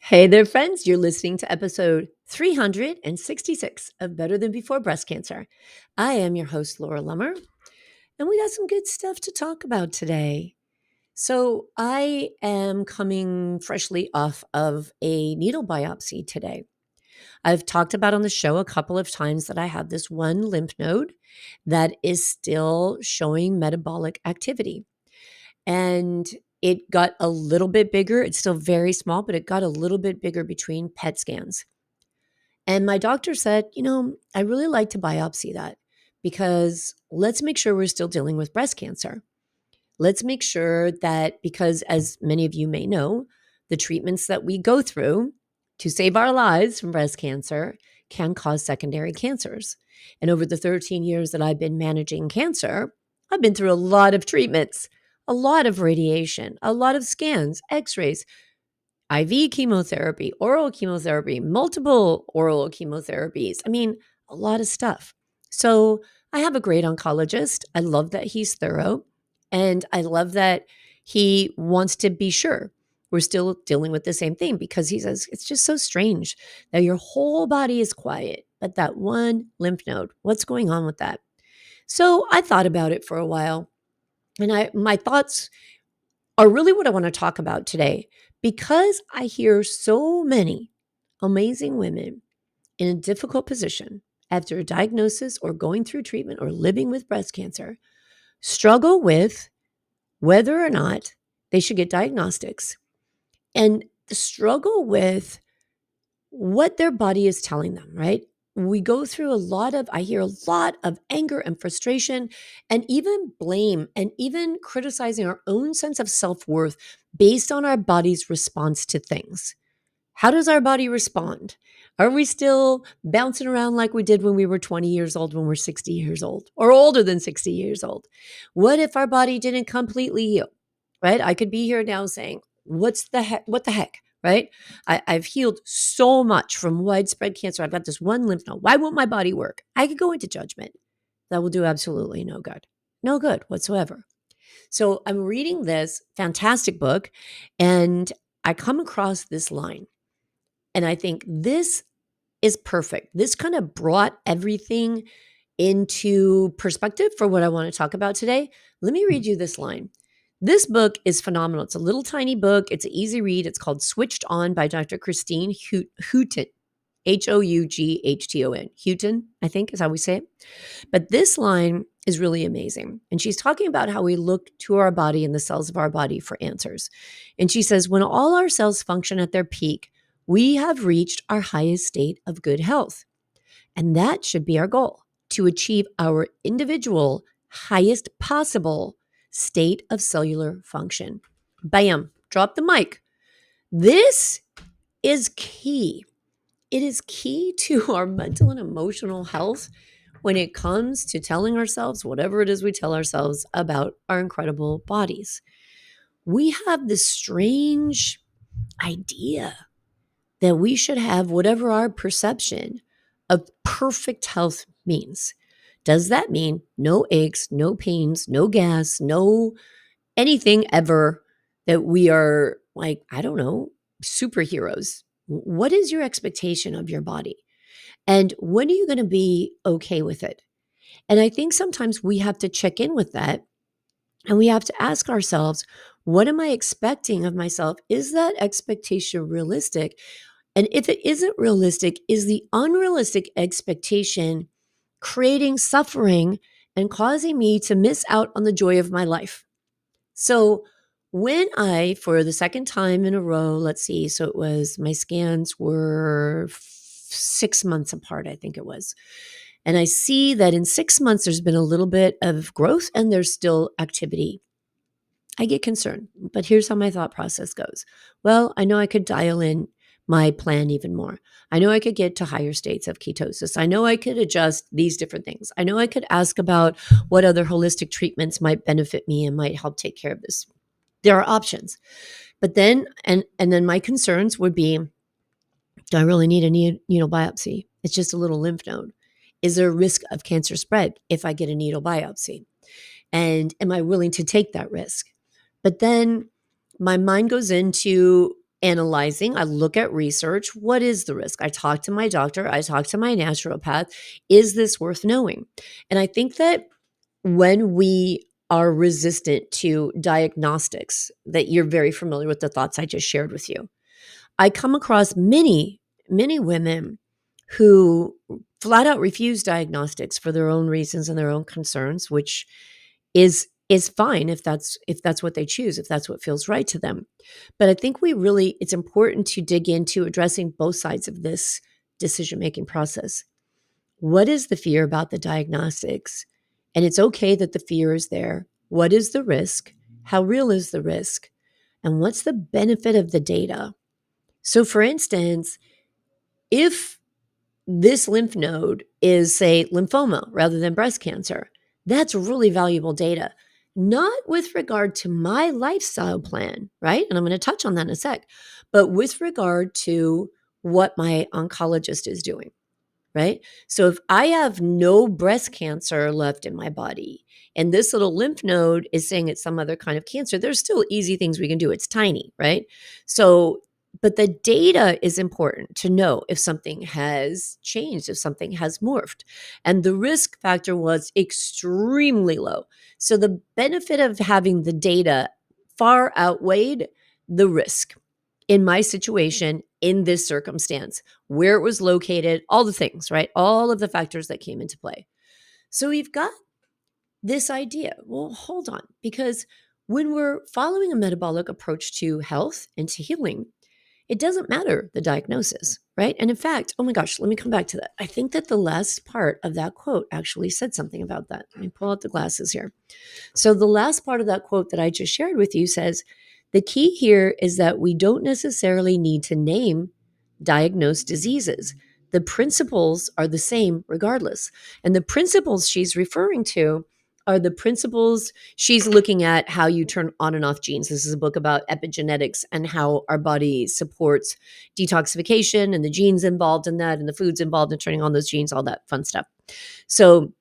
Hey there, friends. You're listening to episode 366 of Better Than Before Breast Cancer. I am your host, Laura Lummer, and we got some good stuff to talk about today. So, I am coming freshly off of a needle biopsy today. I've talked about on the show a couple of times that I have this one lymph node that is still showing metabolic activity. And it got a little bit bigger. It's still very small, but it got a little bit bigger between PET scans. And my doctor said, I really like to biopsy that because let's make sure we're still dealing with breast cancer. Let's make sure that, because as many of you may know, the treatments that we go through to save our lives from breast cancer can cause secondary cancers. And over the 13 years that I've been managing cancer, I've been through a lot of treatments, a lot of radiation, a lot of scans, x-rays, IV chemotherapy, oral chemotherapy, multiple oral chemotherapies. I mean, a lot of stuff. So I have a great oncologist. I love that he's thorough. And I love that he wants to be sure we're still dealing with the same thing, because he says it's just so strange that your whole body is quiet, but that one lymph node, what's going on with that? So I thought about it for a while, and my thoughts are really what I want to talk about today, because I hear so many amazing women in a difficult position after a diagnosis or going through treatment or living with breast cancer struggle with whether or not they should get diagnostics, and struggle with what their body is telling them, right? We go through I hear a lot of anger and frustration and even blame, and even criticizing our own sense of self-worth based on our body's response to things. How does our body respond? Are we still bouncing around like we did when we were 20 years old, when we're 60 years old, or older than 60 years old? What if our body didn't completely heal, right? I could be here now saying, what the heck, right? I've healed so much from widespread cancer. I've got this one lymph node. Why won't my body work? I could go into judgment. That will do absolutely no good whatsoever. So I'm reading this fantastic book, and I come across this line. And I think this is perfect. This kind of brought everything into perspective for what I want to talk about today. Let me read you this line. This book is phenomenal. It's a little tiny book. It's an easy read. It's called Switched On by Dr. Christine Houghton, Houghton. Houghton, I think is how we say it. But this line is really amazing. And she's talking about how we look to our body and the cells of our body for answers. And she says, when all our cells function at their peak, we have reached our highest state of good health. And that should be our goal, to achieve our individual highest possible state of cellular function. Bam, drop the mic. This is key. It is key to our mental and emotional health when it comes to telling ourselves whatever it is we tell ourselves about our incredible bodies. We have this strange idea that we should have whatever our perception of perfect health means. Does that mean no aches, no pains, no gas, no anything ever, that we are like, I don't know, superheroes? What is your expectation of your body? And when are you going to be okay with it? And I think sometimes we have to check in with that, and we have to ask ourselves, what am I expecting of myself? Is that expectation realistic? And if it isn't realistic, is the unrealistic expectation creating suffering and causing me to miss out on the joy of my life? So when I, for the second time in a row, let's see, so it was, my scans were 6 months apart, I think it was. And I see that in 6 months, there's been a little bit of growth and there's still activity. I get concerned, but here's how my thought process goes. Well, I know I could dial in my plan even more. I know I could get to higher states of ketosis. I know I could adjust these different things. I know I could ask about what other holistic treatments might benefit me and might help take care of this. There are options. But then, and then my concerns would be, do I really need a needle biopsy? It's just a little lymph node. Is there a risk of cancer spread if I get a needle biopsy? And am I willing to take that risk? But then my mind goes into analyzing, I look at research. What is the risk? I talk to my doctor, I talk to my naturopath. Is this worth knowing? And I think that when we are resistant to diagnostics, that you're very familiar with the thoughts I just shared with you. I come across many, many women who flat out refuse diagnostics for their own reasons and their own concerns, which is fine if that's what they choose, if that's what feels right to them. But I think it's important to dig into addressing both sides of this decision-making process. What is the fear about the diagnostics? And it's okay that the fear is there. What is the risk? How real is the risk? And what's the benefit of the data? So, for instance, if this lymph node is, say, lymphoma rather than breast cancer, that's really valuable data. Not with regard to my lifestyle plan, right? And I'm going to touch on that in a sec, but with regard to what my oncologist is doing. Right? So if I have no breast cancer left in my body and this little lymph node is saying it's some other kind of cancer, there's still easy things we can do. It's tiny, right? So, but the data is important to know if something has changed, if something has morphed. And the risk factor was extremely low. So the benefit of having the data far outweighed the risk in my situation, in this circumstance, where it was located, all the things, right? All of the factors that came into play. So we've got this idea. Well, hold on, because when we're following a metabolic approach to health and to healing, it doesn't matter the diagnosis, right? And in fact, oh my gosh, let me come back to that. I think that the last part of that quote actually said something about that. Let me pull out the glasses here. So the last part of that quote that I just shared with you says, the key here is that we don't necessarily need to name diagnosed diseases. The principles are the same regardless. And the principles she's referring to are the principles she's looking at how you turn on and off genes. This is a book about epigenetics and how our body supports detoxification and the genes involved in that and the foods involved in turning on those genes, all that fun stuff. So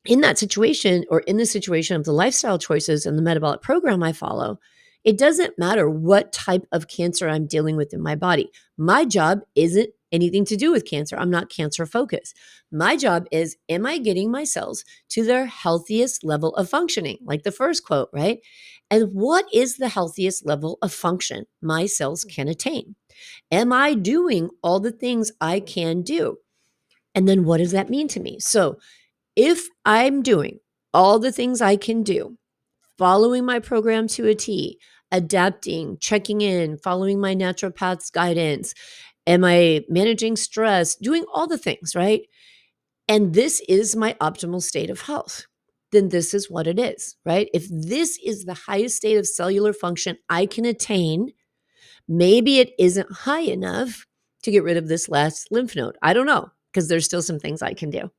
in that situation, or in the situation of the lifestyle choices and the metabolic program I follow, it doesn't matter what type of cancer I'm dealing with in my body. My job isn't anything to do with cancer. I'm not cancer focused. My job is, am I getting my cells to their healthiest level of functioning? Like the first quote, right? And what is the healthiest level of function my cells can attain? Am I doing all the things I can do? And then what does that mean to me? So if I'm doing all the things I can do, following my program to a T, adapting, checking in, following my naturopath's guidance, am I managing stress, doing all the things, right? And this is my optimal state of health, then this is what it is, right? If this is the highest state of cellular function I can attain, maybe it isn't high enough to get rid of this last lymph node. I don't know, because there's still some things I can do.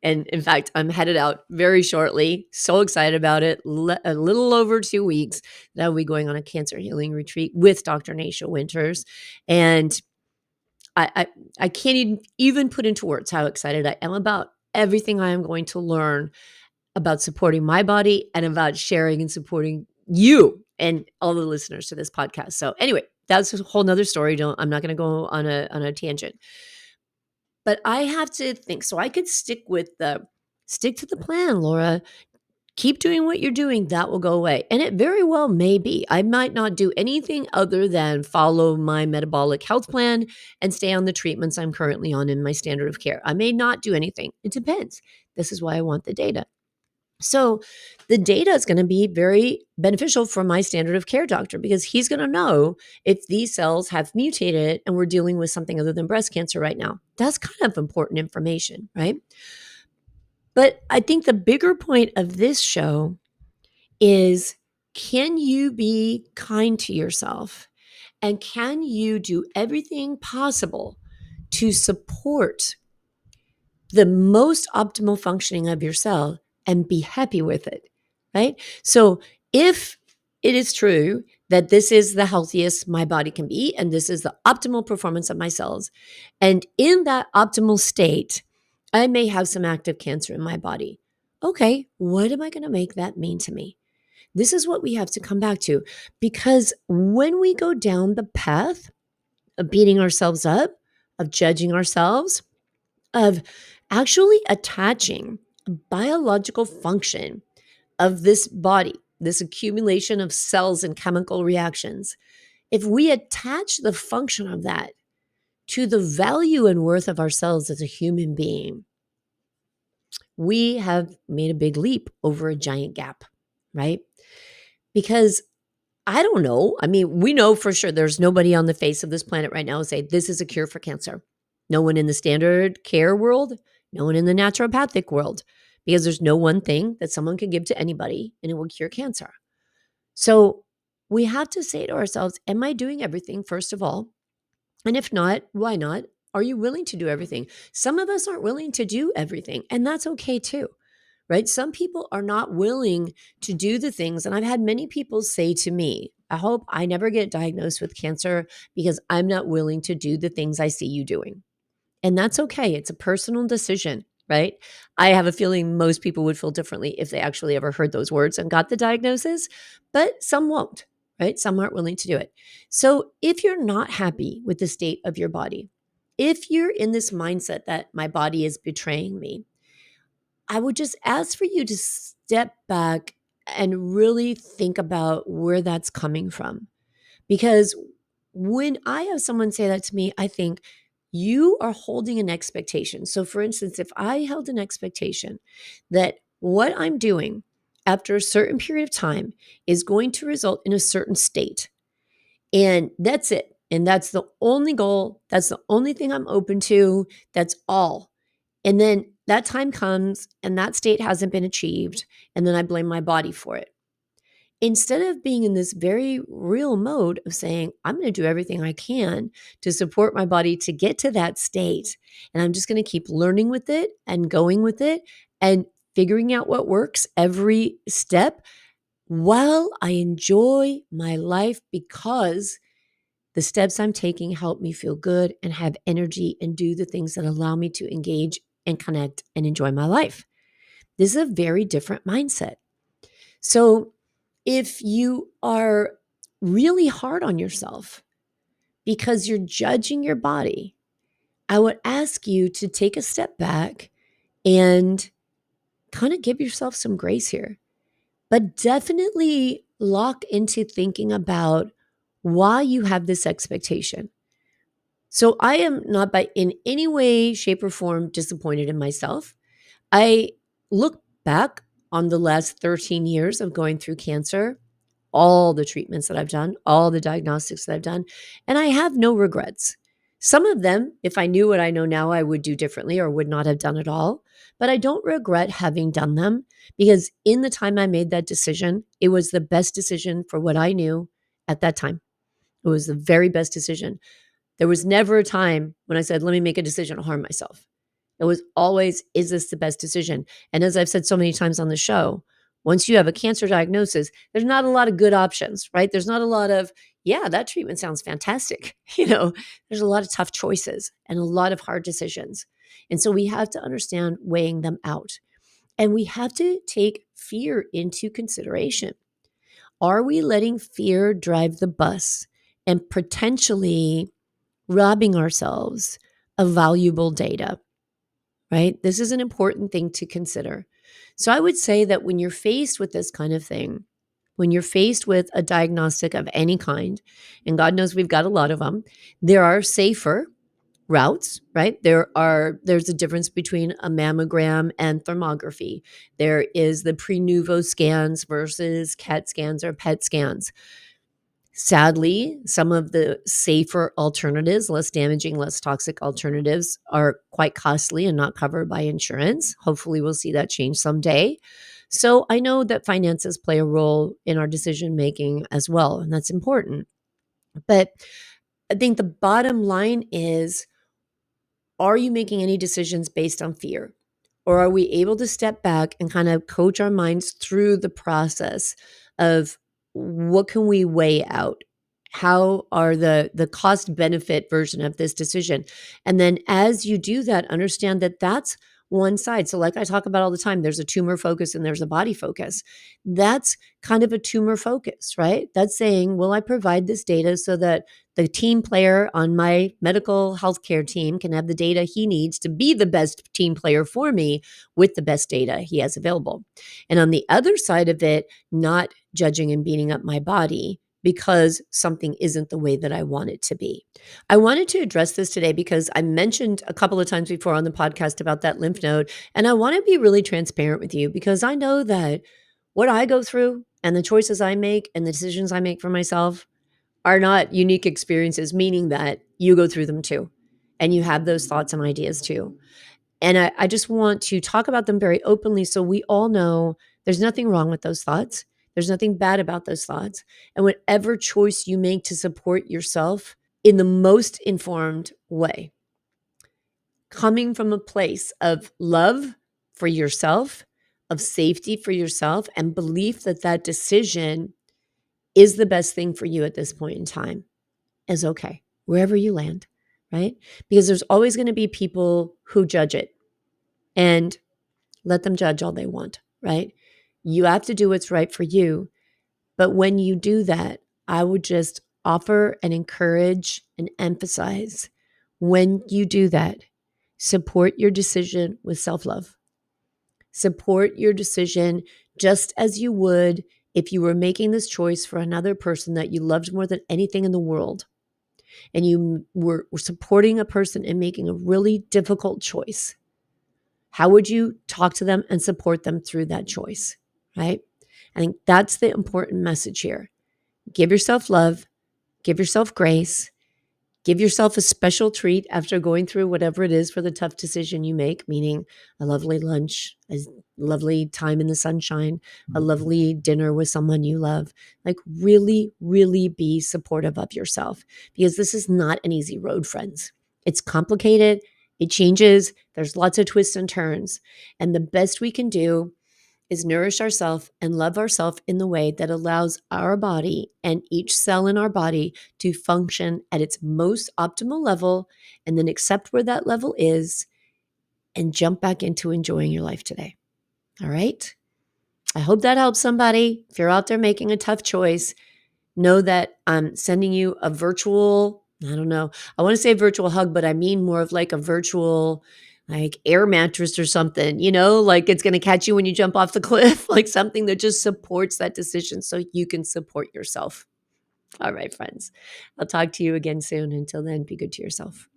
And in fact, I'm headed out very shortly. So excited about it. A little over 2 weeks that I'll be going on a cancer healing retreat with Dr. Nasha Winters. And I can't even put into words how excited I am about everything I am going to learn about supporting my body and about sharing and supporting you and all the listeners to this podcast. So anyway, that's a whole nother story. I'm not going to go on a tangent. But I have to think, so I could stick to the plan, Laura. Keep doing what you're doing. That will go away. And it very well may be. I might not do anything other than follow my metabolic health plan and stay on the treatments I'm currently on in my standard of care. I may not do anything. It depends. This is why I want the data. So the data is going to be very beneficial for my standard of care doctor, because he's going to know if these cells have mutated and we're dealing with something other than breast cancer right now. That's kind of important information, right? But I think the bigger point of this show is, can you be kind to yourself? And can you do everything possible to support the most optimal functioning of your cell and be happy with it, right? So if it is true that this is the healthiest my body can be, and this is the optimal performance of my cells, and in that optimal state, I may have some active cancer in my body. Okay, what am I going to make that mean to me? This is what we have to come back to, because when we go down the path of beating ourselves up, of judging ourselves, of actually attaching a biological function of this body, this accumulation of cells and chemical reactions. If we attach the function of that to the value and worth of ourselves as a human being, we have made a big leap over a giant gap, right? Because I don't know. I mean, we know for sure there's nobody on the face of this planet right now who say this is a cure for cancer. No one in the standard care world, no one in the naturopathic world, because there's no one thing that someone can give to anybody and it will cure cancer. So we have to say to ourselves, am I doing everything, first of all? And if not, why not? Are you willing to do everything? Some of us aren't willing to do everything, and that's okay too, right? Some people are not willing to do the things. And I've had many people say to me, I hope I never get diagnosed with cancer because I'm not willing to do the things I see you doing. And that's okay. It's a personal decision, right? I have a feeling most people would feel differently if they actually ever heard those words and got the diagnosis, but some won't, right? Some aren't willing to do it. So if you're not happy with the state of your body, if you're in this mindset that my body is betraying me, I would just ask for you to step back and really think about where that's coming from. Because when I have someone say that to me, I think you are holding an expectation. So, for instance, if I held an expectation that what I'm doing after a certain period of time is going to result in a certain state, and that's it, and that's the only goal, that's the only thing I'm open to, that's all. And then that time comes and that state hasn't been achieved, and then I blame my body for it. Instead of being in this very real mode of saying, I'm going to do everything I can to support my body to get to that state. And I'm just going to keep learning with it and going with it and figuring out what works every step while I enjoy my life because the steps I'm taking help me feel good and have energy and do the things that allow me to engage and connect and enjoy my life. This is a very different mindset. So, if you are really hard on yourself because you're judging your body, I would ask you to take a step back and kind of give yourself some grace here, but definitely lock into thinking about why you have this expectation. So I am not by in any way, shape, or form disappointed in myself. I look back on the last 13 years of going through cancer, all the treatments that I've done, all the diagnostics that I've done, and I have no regrets. Some of them, if I knew what I know now, I would do differently or would not have done at all. But I don't regret having done them because in the time I made that decision, it was the best decision for what I knew at that time. It was the very best decision. There was never a time when I said, let me make a decision to harm myself. It was always, is this the best decision? And as I've said so many times on the show, once you have a cancer diagnosis, there's not a lot of good options, right? There's not a lot of, yeah, that treatment sounds fantastic. There's a lot of tough choices and a lot of hard decisions. And so we have to understand weighing them out. And we have to take fear into consideration. Are we letting fear drive the bus and potentially robbing ourselves of valuable data? Right? This is an important thing to consider. So I would say that when you're faced with this kind of thing, when you're faced with a diagnostic of any kind, and God knows we've got a lot of them, there are safer routes, right? There's a difference between a mammogram and thermography. There is the pre-nuvo scans versus CAT scans or PET scans. Sadly, some of the safer alternatives, less damaging, less toxic alternatives, are quite costly and not covered by insurance. Hopefully, we'll see that change someday. So, I know that finances play a role in our decision making as well, and that's important. But I think the bottom line is, are you making any decisions based on fear? Or are we able to step back and kind of coach our minds through the process of what can we weigh out? How are the cost benefit version of this decision? And then as you do that, understand that that's one side. So, like I talk about all the time, there's a tumor focus and there's a body focus. That's kind of a tumor focus, right? That's saying, will I provide this data so that the team player on my medical healthcare team can have the data he needs to be the best team player for me with the best data he has available? And on the other side of it, not judging and beating up my body because something isn't the way that I want it to be. I wanted to address this today because I mentioned a couple of times before on the podcast about that lymph node. And I want to be really transparent with you because I know that what I go through and the choices I make and the decisions I make for myself are not unique experiences, meaning that you go through them too. And you have those thoughts and ideas too. And I just want to talk about them very openly so we all know there's nothing wrong with those thoughts. There's nothing bad about those thoughts. And whatever choice you make to support yourself in the most informed way, coming from a place of love for yourself, of safety for yourself, and belief that that decision is the best thing for you at this point in time, is okay, wherever you land, right? Because there's always going to be people who judge it. And let them judge all they want, right? You have to do what's right for you. But when you do that, I would just offer and encourage and emphasize when you do that, support your decision with self-love. Support your decision just as you would if you were making this choice for another person that you loved more than anything in the world. And you were supporting a person in making a really difficult choice. How would you talk to them and support them through that choice, right? I think that's the important message here. Give yourself love, give yourself grace, give yourself a special treat after going through whatever it is for the tough decision you make, meaning a lovely lunch, a lovely time in the sunshine, a lovely dinner with someone you love. Like really, really be supportive of yourself because this is not an easy road, friends. It's complicated. It changes. There's lots of twists and turns. And the best we can do is nourish ourselves and love ourselves in the way that allows our body and each cell in our body to function at its most optimal level, and then accept where that level is and jump back into enjoying your life today. All right? I hope that helps somebody. If you're out there making a tough choice, know that I'm sending you a virtual, I don't know, I want to say virtual hug, but I mean more of like a virtual like air mattress or something, like it's going to catch you when you jump off the cliff, like something that just supports that decision so you can support yourself. All right, friends. I'll talk to you again soon. Until then, be good to yourself.